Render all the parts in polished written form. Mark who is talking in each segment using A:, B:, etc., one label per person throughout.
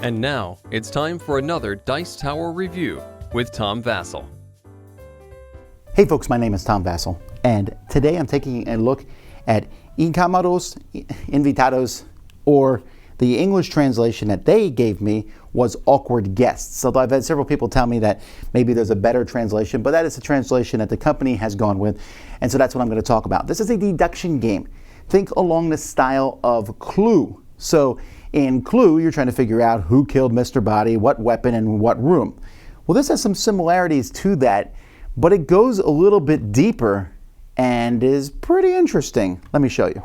A: And now, it's time for another Dice Tower review with Tom Vasel.
B: Hey folks, my name is Tom Vasel, and today I'm taking a look at Incamados Invitados, or the English translation that they gave me was awkward guests. So I've had several people tell me that maybe there's a better translation, but that is the translation that the company has gone with, and so that's what I'm going to talk about. This is a deduction game. Think along the style of Clue. So in Clue, you're trying to figure out who killed Mr. Body, what weapon, and what room. Well, this has some similarities to that, but it goes a little bit deeper and is pretty interesting. Let me show you.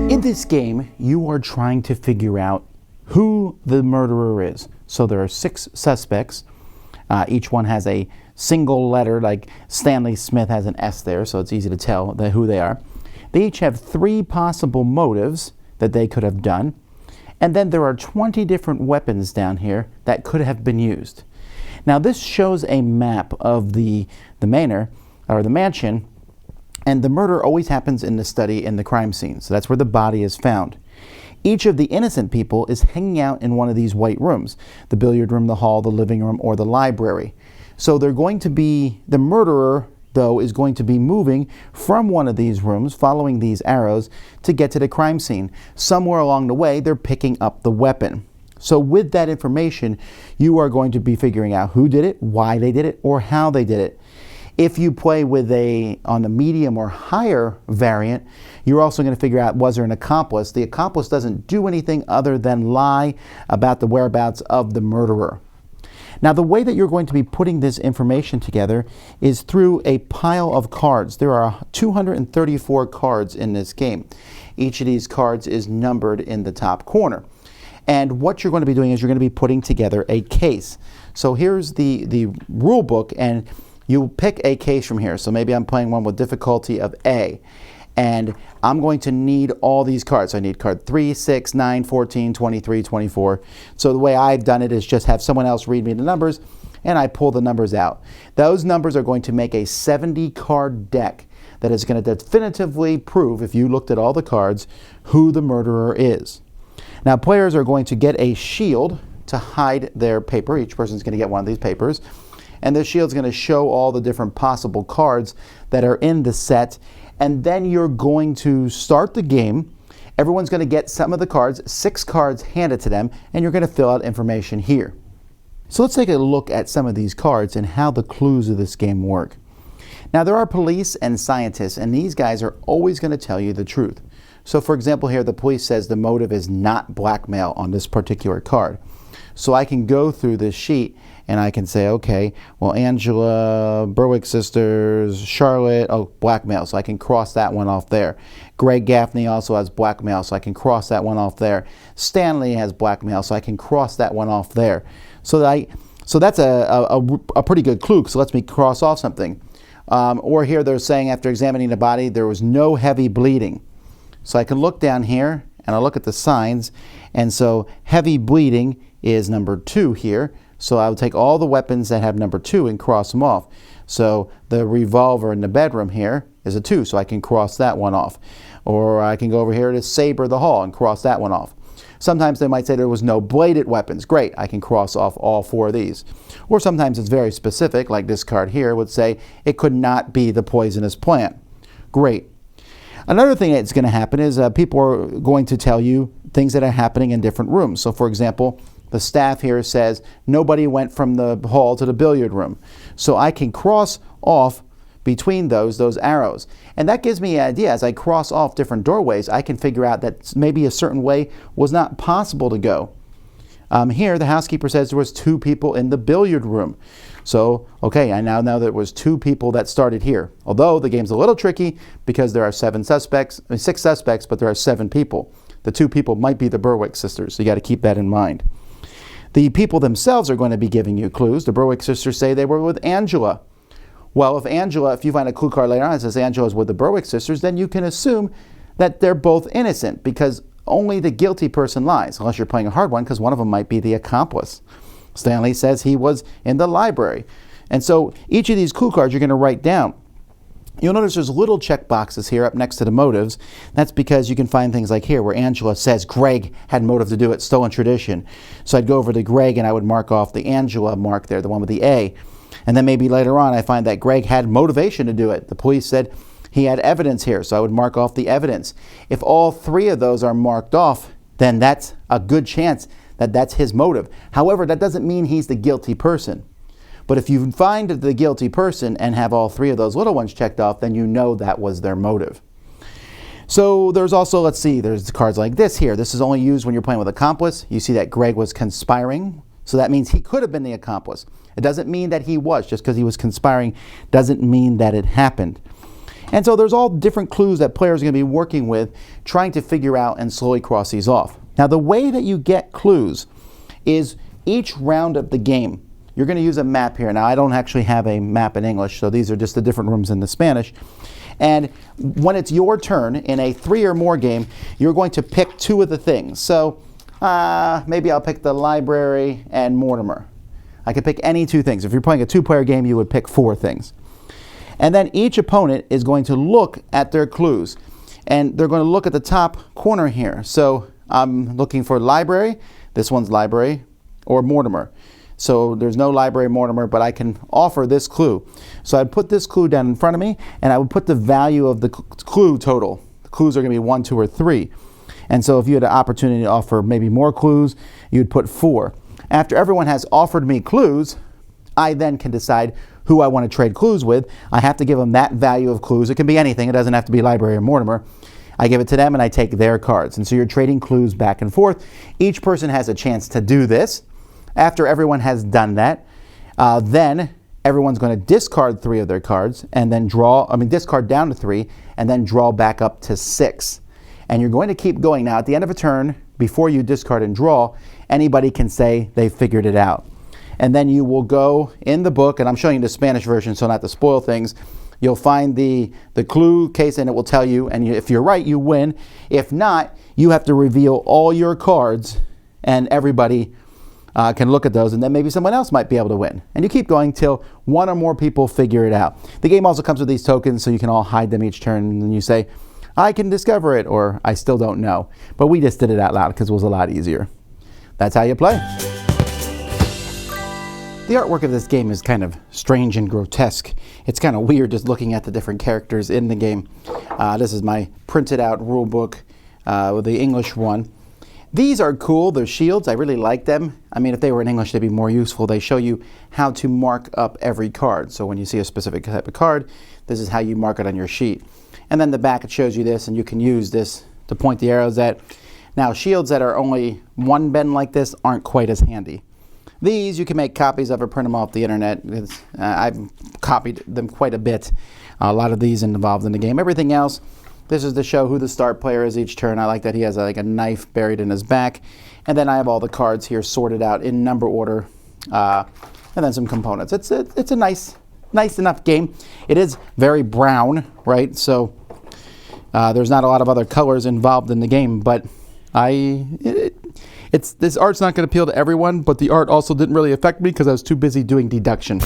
B: In this game, you are trying to figure out who the murderer is. So there are 6 suspects. Each one has a single letter, like Stanley Smith has an S there, so it's easy to tell who they are. They each have 3 possible motives that they could have done. And then there are 20 different weapons down here that could have been used. Now this shows a map of the manor, or the mansion, and the murder always happens in the study in the crime scene. So that's where the body is found. Each of the innocent people is hanging out in one of these white rooms: the billiard room, the hall, the living room, or the library. So they're going to be, the murderer, though, is going to be moving from one of these rooms, following these arrows, to get to the crime scene. Somewhere along the way, they're picking up the weapon. So with that information, you are going to be figuring out who did it, why they did it, or how they did it. If you play with on the medium or higher variant, you're also going to figure out, was there an accomplice? The accomplice doesn't do anything other than lie about the whereabouts of the murderer. Now, the way that you're going to be putting this information together is through a pile of cards. There are 234 cards in this game. Each of these cards is numbered in the top corner. And what you're going to be doing is you're going to be putting together a case. So here's the rule book, and you pick a case from here. So maybe I'm playing one with difficulty of A, and I'm going to need all these cards. I need card 3, 6, 9, 14, 23, 24. So the way I've done it is just have someone else read me the numbers, and I pull the numbers out. Those numbers are going to make a 70 card deck that is going to definitively prove, if you looked at all the cards, who the murderer is. Now, players are going to get a shield to hide their paper. Each person's going to get one of these papers. And the shield's going to show all the different possible cards that are in the set. And then you're going to start the game. Everyone's going to get some of the cards, 6 cards handed to them, and you're going to fill out information here. So let's take a look at some of these cards and how the clues of this game work. Now, there are police and scientists, and these guys are always going to tell you the truth. So for example here, the police says the motive is not blackmail on this particular card. So I can go through this sheet and I can say, okay, well, Angela, Berwick sisters, Charlotte, oh, blackmail, so I can cross that one off there. Greg Gaffney also has blackmail, so I can cross that one off there. Stanley has blackmail, so I can cross that one off there. So that's a pretty good clue, because it lets me cross off something. Or here they're saying, after examining the body, there was no heavy bleeding. So I can look down here and I look at the signs, and so heavy bleeding is number 2 here. So I would take all the weapons that have number 2 and cross them off. So the revolver in the bedroom here is a 2, so I can cross that one off. Or I can go over here to saber the hall and cross that one off. Sometimes they might say there was no bladed weapons. Great, I can cross off all 4 of these. Or sometimes it's very specific, like this card here would say it could not be the poisonous plant. Great. Another thing that's going to happen is people are going to tell you things that are happening in different rooms. So for example, the staff here says nobody went from the hall to the billiard room. So I can cross off between those arrows. And that gives me an idea. As I cross off different doorways, I can figure out that maybe a certain way was not possible to go. Here, the housekeeper says there was 2 people in the billiard room. So, okay, I now know that it was 2 people that started here. Although the game's a little tricky because there are 6 suspects, but there are 7 people. The 2 people might be the Berwick sisters, so you got to keep that in mind. The people themselves are going to be giving you clues. The Berwick sisters say they were with Angela. Well, if you find a clue card later on that says Angela's with the Berwick sisters, then you can assume that they're both innocent, because only the guilty person lies, unless you're playing a hard one, because one of them might be the accomplice. Stanley says he was in the library. And so each of these clue cards you're going to write down. You'll notice there's little check boxes here up next to the motives. That's because you can find things like here where Angela says Greg had motive to do it, stolen tradition. So I'd go over to Greg and I would mark off the Angela mark there, the one with the A. And then maybe later on I find that Greg had motivation to do it. The police said he had evidence here, so I would mark off the evidence. If all three of those are marked off, then that's a good chance that that's his motive. However, that doesn't mean he's the guilty person. But if you find the guilty person and have all three of those little ones checked off, then you know that was their motive. So there's also, let's see, there's cards like this here. This is only used when you're playing with accomplice. You see that Greg was conspiring, so that means he could have been the accomplice. It doesn't mean that he was. Just because he was conspiring doesn't mean that it happened. And so there's all different clues that players are going to be working with, trying to figure out and slowly cross these off. Now the way that you get clues is each round of the game, you're going to use a map here. Now I don't actually have a map in English, so these are just the different rooms in the Spanish. And when it's your turn in a 3 or more game, you're going to pick 2 of the things. So maybe I'll pick the library and Mortimer. I could pick any 2 things. If you're playing a 2-player game, you would pick 4 things. And then each opponent is going to look at their clues. And they're going to look at the top corner here. So I'm looking for library. This one's library or Mortimer. So there's no library Mortimer, but I can offer this clue. So I'd put this clue down in front of me, and I would put the value of the clue total. The clues are going to be 1, 2, or 3. And so if you had an opportunity to offer maybe more clues, you'd put 4. After everyone has offered me clues, I then can decide who I want to trade clues with. I have to give them that value of clues. It can be anything. It doesn't have to be library or Mortimer. I give it to them, and I take their cards. And so you're trading clues back and forth. Each person has a chance to do this. After everyone has done that, then everyone's going to discard 3 of their cards and then discard down to 3 and then draw back up to 6. And you're going to keep going. Now, at the end of a turn, before you discard and draw, anybody can say they figured it out. And then you will go in the book, and I'm showing you the Spanish version, so not to spoil things. You'll find the clue case, and it will tell you, and if you're right, you win. If not, you have to reveal all your cards, and everybody can look at those, and then maybe someone else might be able to win. And you keep going till 1 or more people figure it out. The game also comes with these tokens, so you can all hide them each turn, and you say, I can discover it, or I still don't know. But we just did it out loud because it was a lot easier. That's how you play. The artwork of this game is kind of strange and grotesque. It's kind of weird just looking at the different characters in the game. This is my printed out rule book with the English one. These are cool. They're shields. I really like them. I mean, if they were in English, they'd be more useful. They show you how to mark up every card. So when you see a specific type of card, this is how you mark it on your sheet. And then the back, it shows you this, and you can use this to point the arrows at. Now, shields that are only one bend like this aren't quite as handy. These, you can make copies of or print them off the internet. I've copied them quite a bit. A lot of these involved in the game. Everything else, this is to show who the start player is each turn. I like that he has like a knife buried in his back. And then I have all the cards here sorted out in number order. And then some components. It's a nice enough game. It is very brown, right? So there's not a lot of other colors involved in the game, but this art's not going to appeal to everyone, but the art also didn't really affect me because I was too busy doing deduction.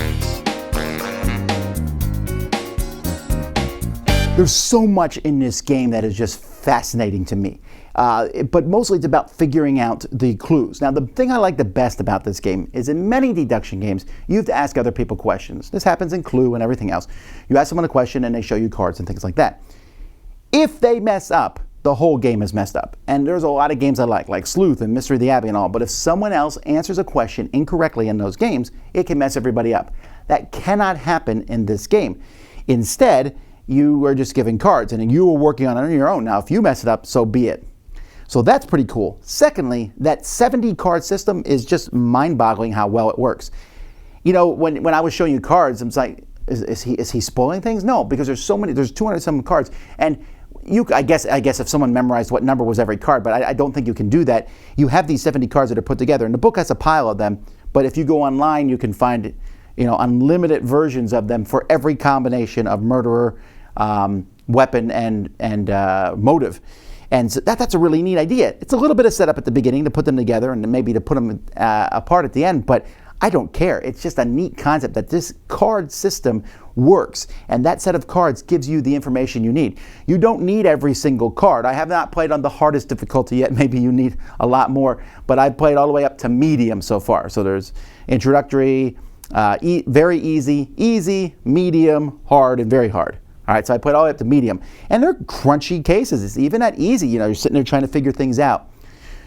B: There's so much in this game that is just fascinating to me. But mostly it's about figuring out the clues. Now, the thing I like the best about this game is in many deduction games, you have to ask other people questions. This happens in Clue and everything else. You ask someone a question and they show you cards and things like that. If they mess up, the whole game is messed up. And there's a lot of games I like Sleuth and Mystery of the Abbey and all, but if someone else answers a question incorrectly in those games, it can mess everybody up. That cannot happen in this game. Instead, you are just given cards and you are working on it on your own. Now, if you mess it up, so be it. So that's pretty cool. Secondly, that 70 card system is just mind-boggling how well it works. You know, when I was showing you cards, I'm like, is he spoiling things? No, because there's 200 some cards, and I guess if someone memorized what number was every card, but I don't think you can do that. You have these 70 cards that are put together, and the book has a pile of them. But if you go online, you can find unlimited versions of them for every combination of murderer, weapon and motive. And so that's a really neat idea. It's a little bit of setup at the beginning to put them together and maybe to put them apart at the end, but I don't care. It's just a neat concept that this card system works, and that set of cards gives you the information you need. You don't need every single card. I have not played on the hardest difficulty yet. Maybe you need a lot more, but I've played all the way up to medium so far. So there's introductory, very easy, medium, hard, and very hard. All right, so I played all the way up to medium, and they're crunchy cases. It's even at easy, you're sitting there trying to figure things out.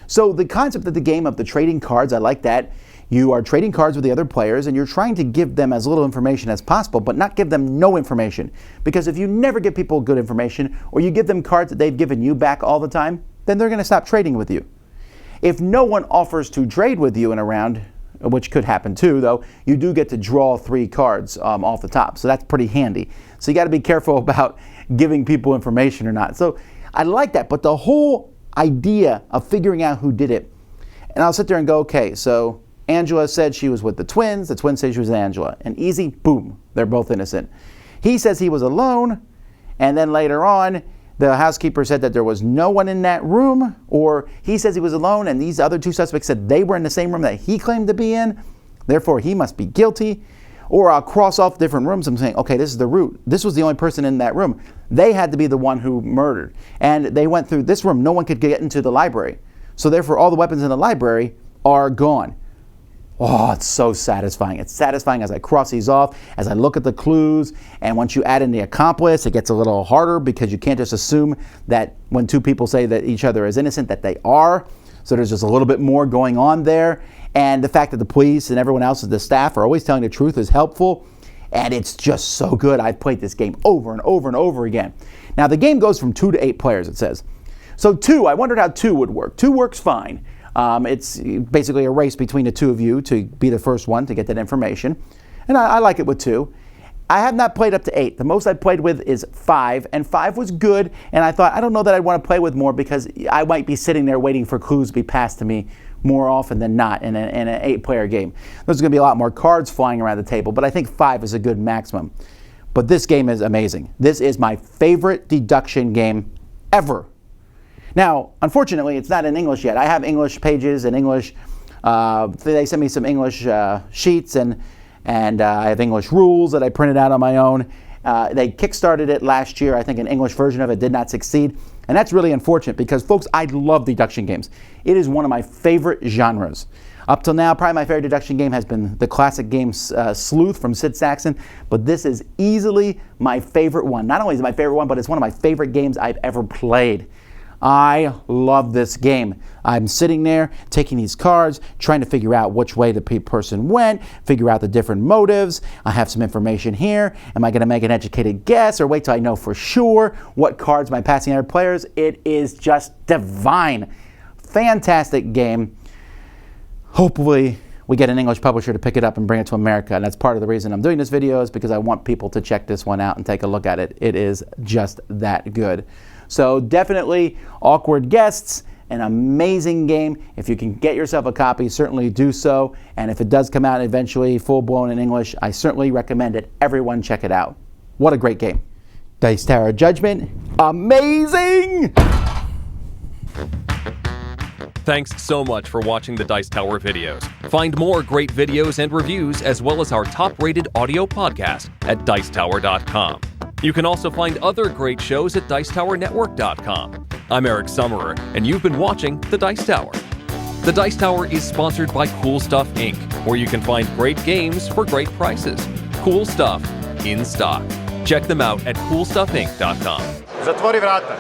B: So the concept of the game of the trading cards, I like that. You are trading cards with the other players, and you're trying to give them as little information as possible, but not give them no information. Because if you never give people good information, or you give them cards that they've given you back all the time, then they're going to stop trading with you. If no one offers to trade with you in a round, which could happen too, though, you do get to draw 3 cards off the top. So that's pretty handy. So you got to be careful about giving people information or not. So I like that, but the whole idea of figuring out who did it, and I'll sit there and go, okay, so Angela said she was with the twins say she was with Angela, and easy, boom, they're both innocent. He says he was alone, and then later on, the housekeeper said that there was no one in that room, or he says he was alone, and these other 2 suspects said they were in the same room that he claimed to be in, therefore he must be guilty. Or I'll cross off different rooms. I'm saying, okay, this is the root. This was the only person in that room. They had to be the one who murdered. And they went through this room. No one could get into the library. So therefore, all the weapons in the library are gone. Oh, it's so satisfying. It's satisfying as I cross these off, as I look at the clues. And once you add in the accomplice, it gets a little harder because you can't just assume that when 2 people say that each other is innocent, that they are. So there's just a little bit more going on there. And the fact that the police and everyone else, the staff, are always telling the truth is helpful. And it's just so good. I've played this game over and over and over again. Now, the game goes from 2 to 8 players, it says. So 2, I wondered how 2 would work. 2 works fine. It's basically a race between the 2 of you to be the first one to get that information. And I like it with 2. I have not played up to 8. The most I played with is 5, and 5 was good. And I thought, I don't know that I'd want to play with more because I might be sitting there waiting for clues to be passed to me more often than not in an 8-player game. There's going to be a lot more cards flying around the table, but I think 5 is a good maximum. But this game is amazing. This is my favorite deduction game ever. Now, unfortunately, it's not in English yet. I have English pages and English. They sent me some English sheets, and I have English rules that I printed out on my own. They kickstarted it last year. I think an English version of it did not succeed. And that's really unfortunate because, folks, I love deduction games. It is one of my favorite genres. Up till now, probably my favorite deduction game has been the classic game Sleuth from Sid Saxon, but this is easily my favorite one. Not only is it my favorite one, but it's one of my favorite games I've ever played. I love this game. I'm sitting there taking these cards, trying to figure out which way the person went, figure out the different motives. I have some information here. Am I going to make an educated guess or wait till I know for sure what cards am I passing other players? It is just divine. Fantastic game. Hopefully we get an English publisher to pick it up and bring it to America. And that's part of the reason I'm doing this video, is because I want people to check this one out and take a look at it. It is just that good. So definitely Awkward Guests, an amazing game. If you can get yourself a copy, certainly do so. And if it does come out eventually full-blown in English, I certainly recommend it. Everyone check it out. What a great game. Dice Tower Judgment, amazing!
A: Thanks so much for watching the Dice Tower videos. Find more great videos and reviews, as well as our top-rated audio podcast at Dicetower.com. You can also find other great shows at Dicetowernetwork.com. I'm Eric Summerer, and you've been watching The Dice Tower. The Dice Tower is sponsored by Cool Stuff Inc., where you can find great games for great prices. Cool stuff in stock. Check them out at CoolStuffInc.com.
C: Затвори врата.